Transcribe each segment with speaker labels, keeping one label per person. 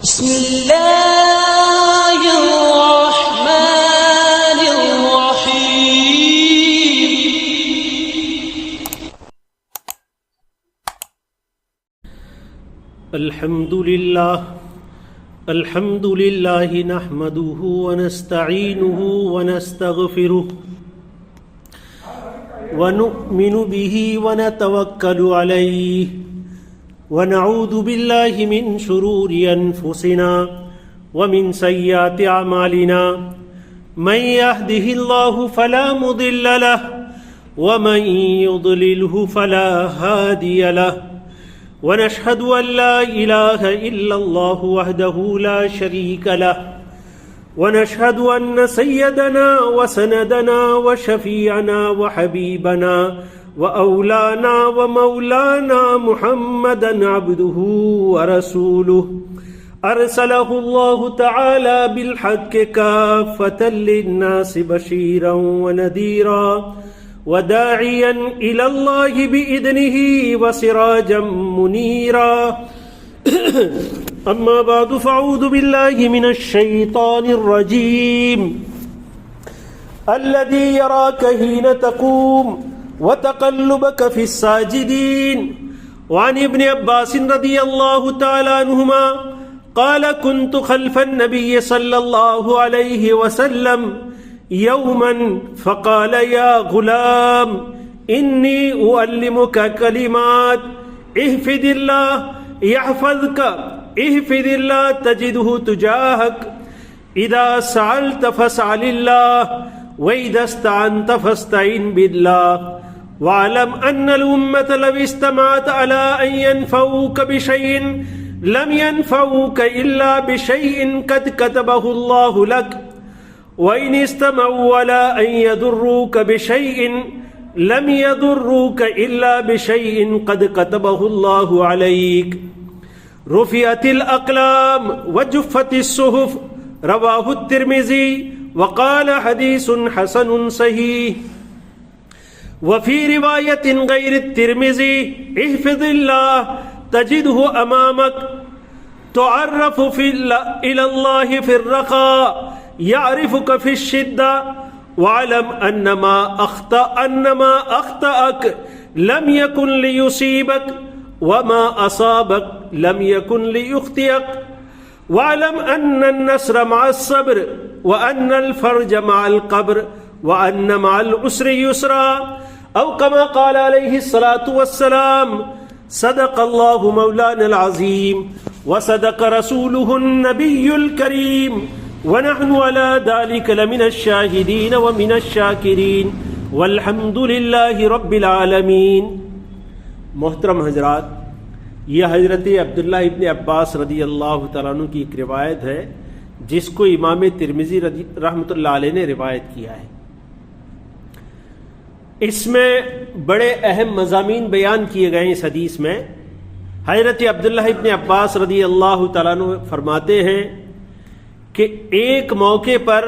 Speaker 1: بسم اللہ الرحمن الرحیم
Speaker 2: الحمد للہ نحمده ونستعینه ونستغفره ونؤمن به ونتوکل علیہ ونعوذ باللہ من شرور انفسنا ومن سیئات اعمالنا من يهده الله فلا مضل له ومن يضلله فلا هادي له ونشهد أن لا إله إلا الله وحده لا شريك له ونشهد أن سيدنا وسندنا وشفيعنا وحبيبنا وأولانا ومولانا محمدا عبده ورسوله أرسله الله تعالى بالحق كافة للناس بشيرا ونذيرا وداعيا إلى الله بإذنه وسراجا منيرا أما بعد فأعوذ بالله من الشيطان الرجيم الذي يراك حين تقوم وتقلبك في الساجدين وعن ابن عباس رضي الله تعالى عنهما قال كنت خلف النبي صلى الله عليه وسلم يوما فقال يا غلام إني أعلمك كلمات احفظ الله يحفظك احفظ الله تجده تجاهك إذا سألت فاسأل الله وإذا استعنت فاستعن بالله واعلم أن الأمة لو استمعت على أن ينفعوك بشيء لم ينفعوك إلا بشيء قد كتبه الله لك وَإِنِ اسْتَمَعُوا عَلَىٰ أَن يَضُرُّوكَ بِشَيْءٍ لَمْ يَضُرُّوكَ إِلَّا بِشَيْءٍ قَدْ كَتَبَهُ اللَّهُ عَلَيْكَ رُفِعَتِ الْأَقْلَامُ وَجُفَّتِ الصُّحُفُ رواه الترمذي وقال حديث حسن صحيح وفي رواية غير الترمذي احفظ الله تجده أمامك تعرف إلى الله في الرخاء يعرفك في الشدة واعلم أنما أخطأك لم يكن ليصيبك وما أصابك لم يكن ليخطئك واعلم أن النصر مع الصبر وأن الفرج مع القبر وأن مع العسر يسرا أو كما قال عليه الصلاة والسلام صدق الله مولانا العظيم وصدق رسوله النبي الكريم ونحن على ذلك لمن الشاهدين ومن الشاكرين والحمد لله رب العالمين. محترم حضرات، یہ حضرت عبداللہ ابن عباس رضی اللہ تعالیٰ عنہ کی ایک روایت ہے جس کو امام ترمذی رحمۃ اللہ علیہ نے روایت کیا ہے. اس میں بڑے اہم مضامین بیان کیے گئے. اس حدیث میں حضرت عبداللہ ابن عباس رضی اللہ تعالیٰ عنہ فرماتے ہیں کہ ایک موقع پر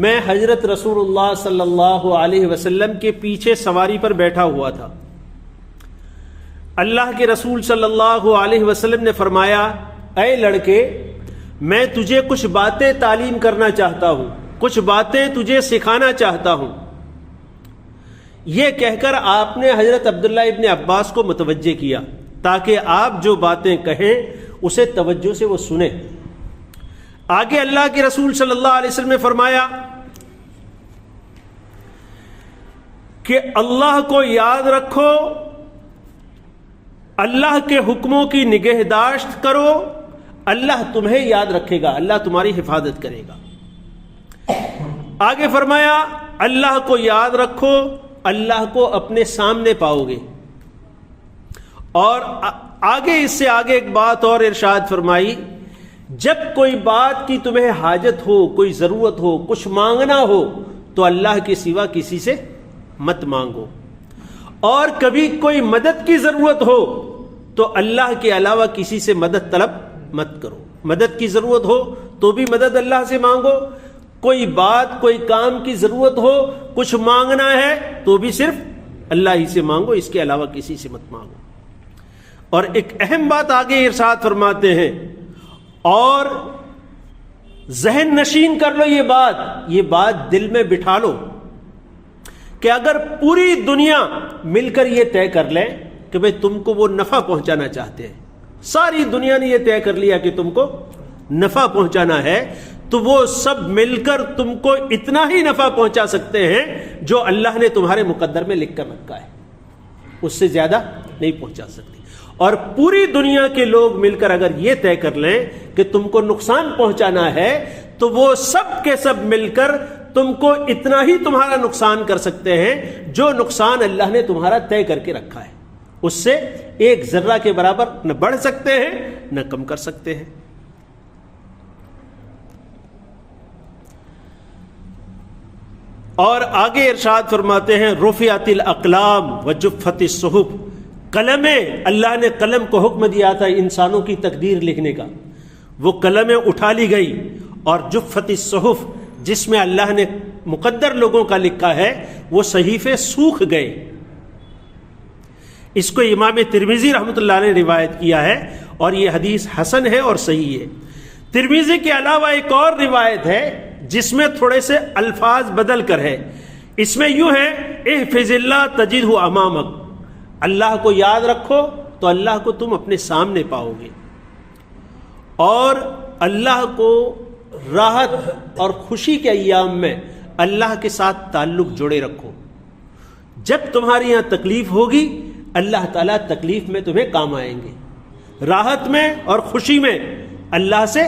Speaker 2: میں حضرت رسول اللہ صلی اللہ علیہ وسلم کے پیچھے سواری پر بیٹھا ہوا تھا. اللہ کے رسول صلی اللہ علیہ وسلم نے فرمایا، اے لڑکے، میں تجھے کچھ باتیں تعلیم کرنا چاہتا ہوں، کچھ باتیں تجھے سکھانا چاہتا ہوں. یہ کہہ کر آپ نے حضرت عبداللہ ابن عباس کو متوجہ کیا تاکہ آپ جو باتیں کہیں اسے توجہ سے وہ سنیں. آگے اللہ کے رسول صلی اللہ علیہ وسلم نے فرمایا کہ اللہ کو یاد رکھو، اللہ کے حکموں کی نگہداشت کرو، اللہ تمہیں یاد رکھے گا، اللہ تمہاری حفاظت کرے گا. آگے فرمایا اللہ کو یاد رکھو، اللہ کو اپنے سامنے پاؤ گے. اور آگے اس سے آگے ایک بات اور ارشاد فرمائی، جب کوئی بات کی تمہیں حاجت ہو، کوئی ضرورت ہو، کچھ مانگنا ہو تو اللہ کے سوا کسی سے مت مانگو، اور کبھی کوئی مدد کی ضرورت ہو تو اللہ کے علاوہ کسی سے مدد طلب مت کرو. مدد کی ضرورت ہو تو بھی مدد اللہ سے مانگو، کوئی بات کوئی کام کی ضرورت ہو، کچھ مانگنا ہے تو بھی صرف اللہ ہی سے مانگو، اس کے علاوہ کسی سے مت مانگو. اور ایک اہم بات آگے ارشاد فرماتے ہیں، اور ذہن نشین کر لو یہ بات دل میں بٹھا لو کہ اگر پوری دنیا مل کر یہ طے کر لے کہ بھئی تم کو وہ نفع پہنچانا چاہتے ہیں، ساری دنیا نے یہ طے کر لیا کہ تم کو نفع پہنچانا ہے، تو وہ سب مل کر تم کو اتنا ہی نفع پہنچا سکتے ہیں جو اللہ نے تمہارے مقدر میں لکھ کر رکھا ہے، اس سے زیادہ نہیں پہنچا سکتی۔ اور پوری دنیا کے لوگ مل کر اگر یہ طے کر لیں کہ تم کو نقصان پہنچانا ہے تو وہ سب کے سب مل کر تم کو اتنا ہی تمہارا نقصان کر سکتے ہیں جو نقصان اللہ نے تمہارا طے کر کے رکھا ہے، اس سے ایک ذرہ کے برابر نہ بڑھ سکتے ہیں نہ کم کر سکتے ہیں۔ اور آگے ارشاد فرماتے ہیں رفعت الاقلام وجفت الصحف، قلمیں، اللہ نے قلم کو حکم دیا تھا انسانوں کی تقدیر لکھنے کا، وہ قلمیں اٹھا لی گئی، اور جفت الصحف جس میں اللہ نے مقدر لوگوں کا لکھا ہے وہ صحیفے سوکھ گئے۔ اس کو امام ترمذی رحمۃ اللہ نے روایت کیا ہے اور یہ حدیث حسن ہے اور صحیح ہے۔ ترمذی کے علاوہ ایک اور روایت ہے جس میں تھوڑے سے الفاظ بدل کر ہے، اس میں یوں ہے احفظ اللہ تجدہ امامک، اللہ کو یاد رکھو تو اللہ کو تم اپنے سامنے پاؤ گے، اور اللہ کو راحت اور خوشی کے ایام میں اللہ کے ساتھ تعلق جوڑے رکھو، جب تمہاری یہاں تکلیف ہوگی اللہ تعالیٰ تکلیف میں تمہیں کام آئیں گے، راحت میں اور خوشی میں اللہ سے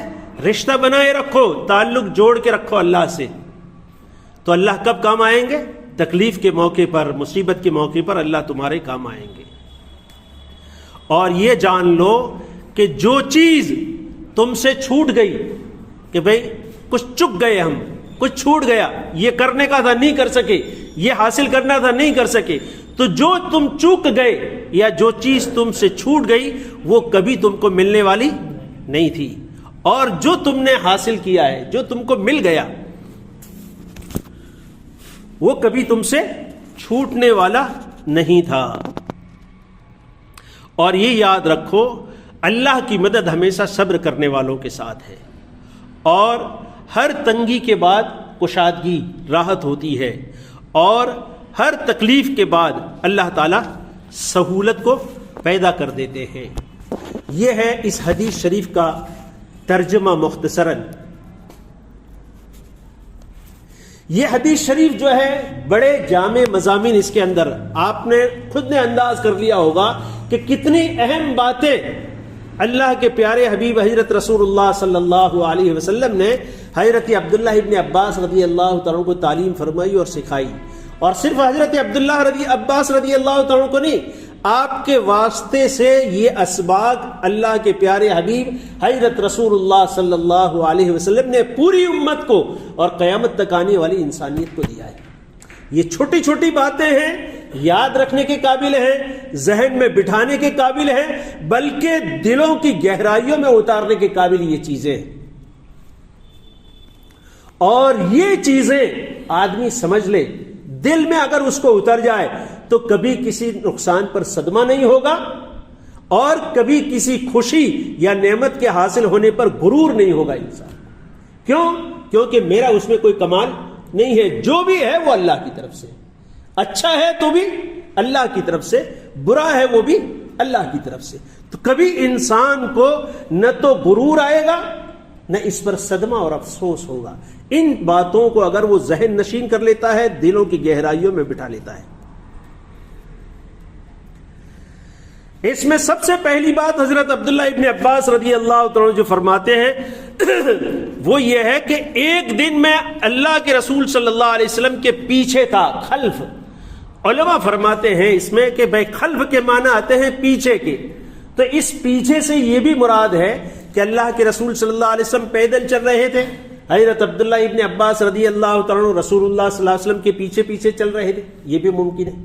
Speaker 2: رشتہ بنائے رکھو، تعلق جوڑ کے رکھو اللہ سے، تو اللہ کب کام آئیں گے؟ تکلیف کے موقع پر، مصیبت کے موقع پر اللہ تمہارے کام آئیں گے۔ اور یہ جان لو کہ جو چیز تم سے چھوٹ گئی کہ بھئی کچھ چک گئے، ہم کچھ چھوٹ گیا، یہ کرنے کا تھا نہیں کر سکے، یہ حاصل کرنا تھا نہیں کر سکے، تو جو تم چوک گئے یا جو چیز تم سے چھوٹ گئی وہ کبھی تم کو ملنے والی نہیں تھی، اور جو تم نے حاصل کیا ہے، جو تم کو مل گیا، وہ کبھی تم سے چھوٹنے والا نہیں تھا۔ اور یہ یاد رکھو اللہ کی مدد ہمیشہ صبر کرنے والوں کے ساتھ ہے، اور ہر تنگی کے بعد کشادگی، راحت ہوتی ہے، اور ہر تکلیف کے بعد اللہ تعالی سہولت کو پیدا کر دیتے ہیں۔ یہ ہے اس حدیث شریف کا ترجمہ مختصراً۔ یہ حدیث شریف جو ہے بڑے جامع مضامین اس کے اندر، آپ نے خود نے انداز کر لیا ہوگا کہ کتنی اہم باتیں اللہ کے پیارے حبیب حضرت رسول اللہ صلی اللہ علیہ وسلم نے حضرت عبداللہ ابن عباس رضی اللہ تعالیٰ کو تعلیم فرمائی اور سکھائی، اور صرف حضرت عبداللہ عباس رضی اللہ تعالیٰ کو نہیں، آپ کے واسطے سے یہ اسباق اللہ کے پیارے حبیب حضرت رسول اللہ صلی اللہ علیہ وسلم نے پوری امت کو اور قیامت تک آنے والی انسانیت کو دیا ہے۔ یہ چھوٹی چھوٹی باتیں ہیں، یاد رکھنے کے قابل ہیں، ذہن میں بٹھانے کے قابل ہیں، بلکہ دلوں کی گہرائیوں میں اتارنے کے قابل یہ چیزیں ہیں، اور یہ چیزیں آدمی سمجھ لے، دل میں اگر اس کو اتر جائے تو کبھی کسی نقصان پر صدمہ نہیں ہوگا، اور کبھی کسی خوشی یا نعمت کے حاصل ہونے پر غرور نہیں ہوگا انسان۔ کیوں؟ کیونکہ میرا اس میں کوئی کمال نہیں ہے، جو بھی ہے وہ اللہ کی طرف سے، اچھا ہے تو بھی اللہ کی طرف سے، برا ہے وہ بھی اللہ کی طرف سے۔ تو کبھی انسان کو نہ تو غرور آئے گا نہ اس پر صدمہ اور افسوس ہوگا۔ ان باتوں کو اگر وہ ذہن نشین کر لیتا ہے، دلوں کی گہرائیوں میں بٹھا لیتا ہے۔ اس میں سب سے پہلی بات حضرت عبداللہ ابن عباس رضی اللہ تعالیٰ جو فرماتے ہیں وہ یہ ہے کہ ایک دن میں اللہ کے رسول صلی اللہ علیہ وسلم کے پیچھے تھا، خلف۔ علماء فرماتے ہیں اس میں کہ بھائی خلف کے معنی آتے ہیں پیچھے کے، تو اس پیچھے سے یہ بھی مراد ہے کہ اللہ کے رسول صلی اللہ علیہ وسلم پیدل چل رہے تھے، حضرت عبداللہ ابن عباس رضی اللہ تعالیٰ رسول اللہ صلی اللہ علیہ وسلم کے پیچھے پیچھے چل رہے تھے، یہ بھی ممکن ہے۔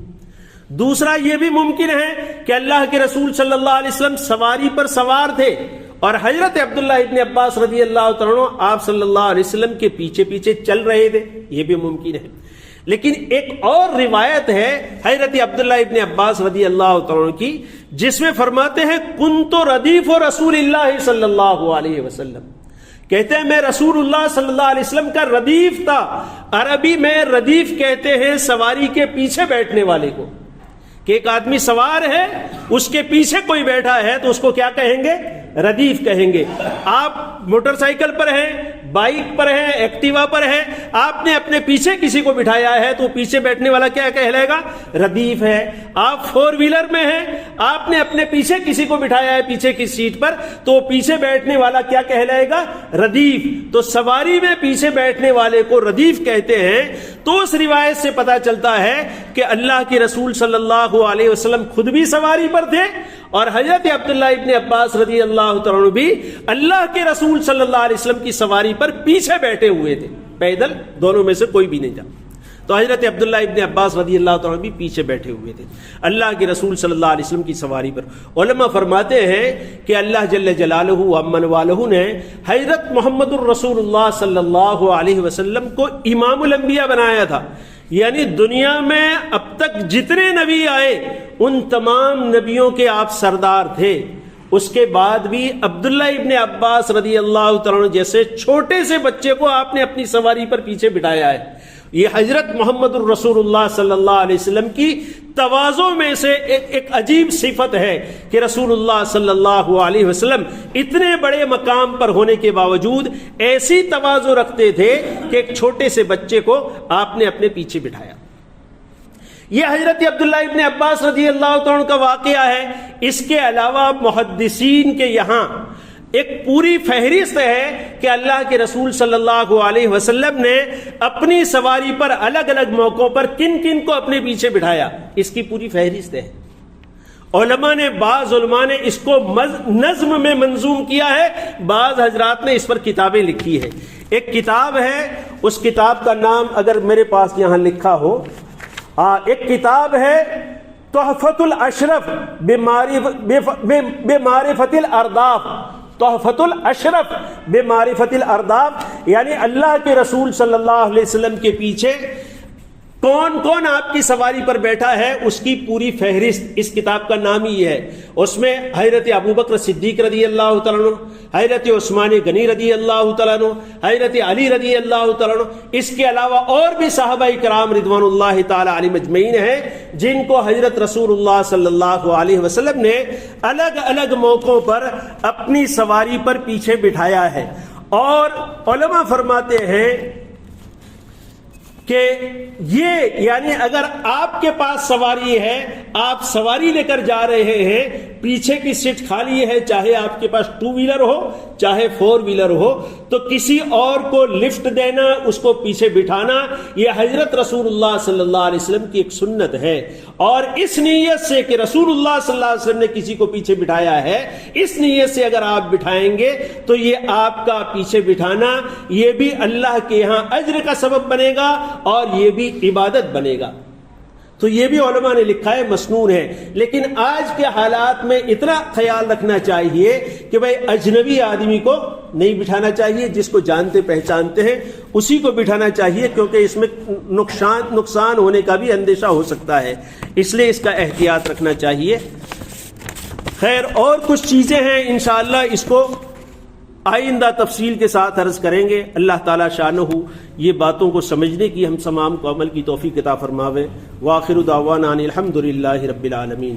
Speaker 2: دوسرا یہ بھی ممکن ہے کہ اللہ کے رسول صلی اللہ علیہ وسلم سواری پر سوار تھے اور حضرت عبداللہ ابن عباس رضی اللہ تعالیٰ آپ صلی اللہ علیہ وسلم کے پیچھے پیچھے چل رہے تھے، یہ بھی ممکن ہے۔ لیکن ایک اور روایت ہے حضرت عبداللہ ابن عباس رضی اللہ تعالیٰ عنہ کی، جس میں فرماتے ہیں کنت ردیف رسول اللہ صلی اللہ علیہ وسلم، کہتے ہیں میں رسول اللہ صلی اللہ علیہ وسلم کا ردیف تھا۔ عربی میں ردیف کہتے ہیں سواری کے پیچھے بیٹھنے والے کو، کہ ایک آدمی سوار ہے، اس کے پیچھے کوئی بیٹھا ہے تو اس کو کیا کہیں گے؟ ردیف کہیں گے۔ آپ موٹر سائیکل پر ہیں، بائک پر ہیں، ایکٹیوا پر ہیں، آپ نے اپنے پیچھے کسی کو بٹھایا ہے تو پیچھے بیٹھنے والا کیا کہلائے گا؟ ردیف ہے۔ آپ فور ویلر میں ہیں، آپ نے اپنے پیچھے کسی کو بٹھایا ہے پیچھے کی سیٹ پر تو پیچھے بیٹھنے والا کیا کہلائے گا؟ ردیف۔ تو سواری میں پیچھے بیٹھنے والے کو ردیف کہتے ہیں۔ تو اس روایت سے پتا چلتا ہے کہ اللہ کے رسول صلی اللہ علیہ وسلم خود بھی سواری پر تھے، اور حضرت عبداللہ ابن عباس رضی اللہ تعالیٰ عنہ بھی اللہ کے رسول صلی اللہ علیہ وسلم کی سواری پر پیچھے بیٹھے ہوئے تھے، پیدل دونوں میں سے کوئی بھی نہیں جا۔ تو حضرت عبداللہ ابن عباس رضی اللہ تعالیٰ عنہ بھی پیچھے بیٹھے ہوئے تھے اللہ کے رسول صلی اللہ علیہ وسلم کی سواری پر۔ علماء فرماتے ہیں کہ اللہ جل جلالہ ومن والہ نے حضرت محمد الرسول اللہ صلی اللہ علیہ وسلم کو امام الانبیاء بنایا تھا، یعنی دنیا میں اب تک جتنے نبی آئے ان تمام نبیوں کے آپ سردار تھے۔ اس کے بعد بھی عبداللہ ابن عباس رضی اللہ تعالیٰ عنہ جیسے چھوٹے سے بچے کو آپ نے اپنی سواری پر پیچھے بٹھایا ہے۔ یہ حضرت محمد الرسول اللہ صلی اللہ علیہ وسلم کی تواضع میں سے ایک عجیب صفت ہے کہ رسول اللہ صلی اللہ علیہ وسلم اتنے بڑے مقام پر ہونے کے باوجود ایسی تواضع رکھتے تھے کہ ایک چھوٹے سے بچے کو آپ نے اپنے پیچھے بٹھایا۔ یہ حضرت عبداللہ ابن عباس رضی اللہ تعالیٰ کا واقعہ ہے۔ اس کے علاوہ محدثین کے یہاں ایک پوری فہرست ہے کہ اللہ کے رسول صلی اللہ علیہ وسلم نے اپنی سواری پر الگ الگ موقعوں پر کن کن کو اپنے پیچھے بٹھایا، اس کی پوری فہرست ہے۔ بعض علماء نے اس کو نظم میں منظوم کیا ہے، بعض حضرات نے اس پر کتابیں لکھی ہے۔ ایک کتاب ہے، اس کتاب کا نام اگر میرے پاس یہاں لکھا ہو، ایک کتاب ہے تحفۃ الاشرف بمعرفت الارداف، تحفۃ الاشرف بمعرفت الارداف، یعنی اللہ کے رسول صلی اللہ علیہ وسلم کے پیچھے کون کون آپ کی سواری پر بیٹھا ہے اس کی پوری فہرست اس کتاب کا نام ہی ہے۔ اس میں حضرت ابوبکر صدیق رضی اللہ تعالیٰ عنہ، حضرت عثمان غنی رضی اللہ تعالیٰ عنہ، حضرت علی رضی اللہ تعالیٰ عنہ، اس کے علاوہ اور بھی صحابہ کرام رضوان اللہ تعالیٰ علیہم اجمعین ہیں جن کو حضرت رسول اللہ صلی اللہ علیہ وسلم نے الگ الگ موقعوں پر اپنی سواری پر پیچھے بٹھایا ہے۔ اور علماء فرماتے ہیں کہ یہ یعنی اگر آپ کے پاس سواری ہے، آپ سواری لے کر جا رہے ہیں، پیچھے کی سیٹ خالی ہے، چاہے آپ کے پاس ٹو ویلر ہو چاہے فور ویلر ہو، تو کسی اور کو لفٹ دینا، اس کو پیچھے بٹھانا، یہ حضرت رسول اللہ صلی اللہ علیہ وسلم کی ایک سنت ہے۔ اور اس نیت سے کہ رسول اللہ صلی اللہ علیہ وسلم نے کسی کو پیچھے بٹھایا ہے، اس نیت سے اگر آپ بٹھائیں گے تو یہ آپ کا پیچھے بٹھانا یہ بھی اللہ کے یہاں اجر کا سبب بنے گا اور یہ بھی عبادت بنے گا۔ تو یہ بھی علماء نے لکھا ہے، مسنون ہے۔ لیکن آج کے حالات میں اتنا خیال رکھنا چاہیے کہ بھائی اجنبی آدمی کو نہیں بٹھانا چاہیے، جس کو جانتے پہچانتے ہیں اسی کو بٹھانا چاہیے، کیونکہ اس میں نقصان ہونے کا بھی اندیشہ ہو سکتا ہے، اس لیے اس کا احتیاط رکھنا چاہیے۔ خیر، اور کچھ چیزیں ہیں انشاءاللہ اس کو آئندہ تفصیل کے ساتھ عرض کریں گے۔ اللہ تعالیٰ شانہ یہ باتوں کو سمجھنے کی ہم تمام کو عمل کی توفیق عطا فرماوے۔ وآخر دعوانا ان الحمد للہ رب العالمین۔